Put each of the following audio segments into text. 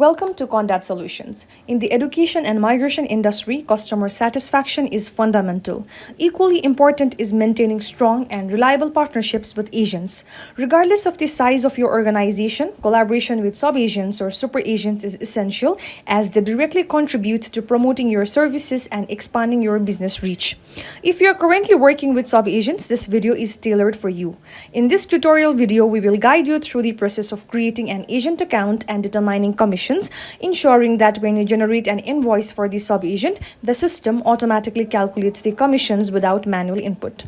Welcome to Condat Solutions. In the education and migration industry, customer satisfaction is fundamental. Equally important is maintaining strong and reliable partnerships with agents. Regardless of the size of your organization, collaboration with sub-agents or super agents is essential as they directly contribute to promoting your services and expanding your business reach. If you are currently working with sub-agents, this video is tailored for you. In this tutorial video, we will guide you through the process of creating an agent account and determining commissions, ensuring that when you generate an invoice for the sub-agent, the system automatically calculates the commissions without manual input.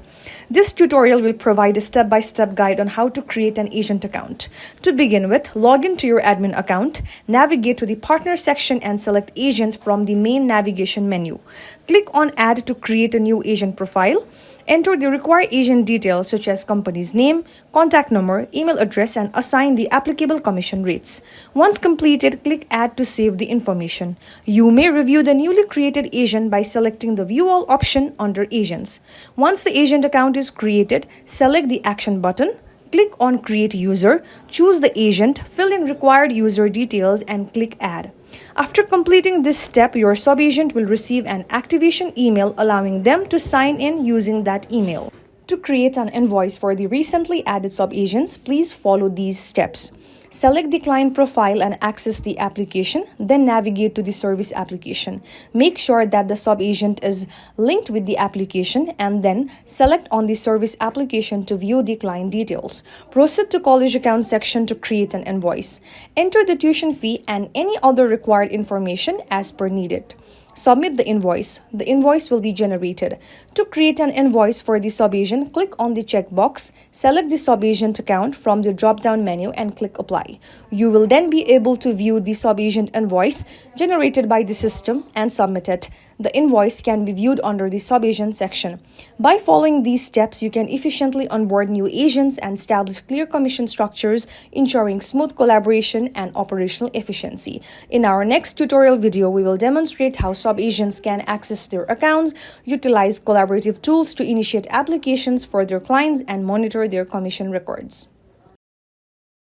This tutorial will provide a step-by-step guide on how to create an agent account. To begin with, log into your admin account, navigate to the partner section and select agent from the main navigation menu. Click on add to create a new agent profile. Enter the required agent details such as company's name, contact number, email address, and assign the applicable commission rates. Once completed, click Add to save the information. You may review the newly created agent by selecting the View All option under Agents. Once the agent account is created, select the Action button. Click on Create User, choose the agent, fill in required user details, and click Add. After completing this step, your sub-agent will receive an activation email allowing them to sign in using that email. To create an invoice for the recently added sub-agents, please follow these steps. Select the client profile and access the application, then navigate to the service application. Make sure that the sub-agent is linked with the application and then select on the service application to view the client details. Proceed to college account section to create an invoice. Enter the tuition fee and any other required information as per needed. Submit the invoice. The invoice will be generated. To create an invoice for the sub-agent, click on the checkbox, select the sub-agent account from the drop-down menu and click Apply. You will then be able to view the sub-agent invoice generated by the system and submit it. The invoice can be viewed under the sub-agent section. By following these steps, you can efficiently onboard new agents and establish clear commission structures, ensuring smooth collaboration and operational efficiency. In our next tutorial video, we will demonstrate how sub-agents can access their accounts, utilize collaborative tools to initiate applications for their clients, and monitor their commission records.